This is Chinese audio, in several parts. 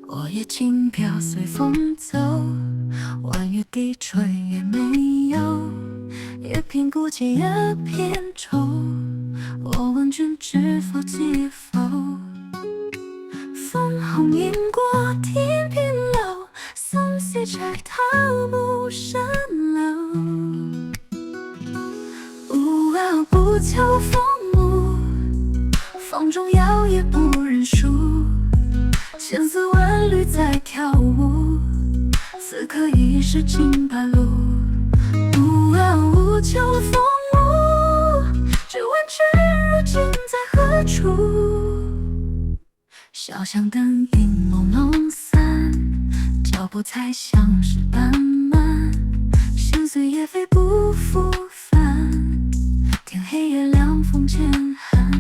我也轻飘随风走，弯月低垂也没有，也偏孤寂也偏愁。我问君知否知否？粉红映过天边楼，心思摘桃木蜃楼。不求风物，风中摇也不认输。千丝万缕在跳舞，此刻已是金白露。无求风物，只问君如今在何处？小巷灯影朦胧散，脚步才像是斑满，心碎也非不复返。天黑也凉风渐寒，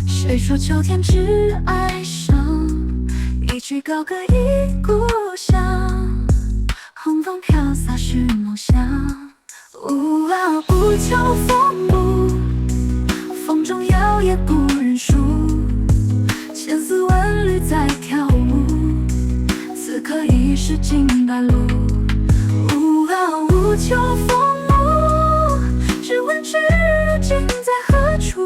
谁说秋天只哀伤？一曲高歌忆故乡，红枫飘洒是梦想。不求风物，风中摇也不认输。千丝万缕在跳舞，此刻已是金白露。无求风物，只问君如今在何处？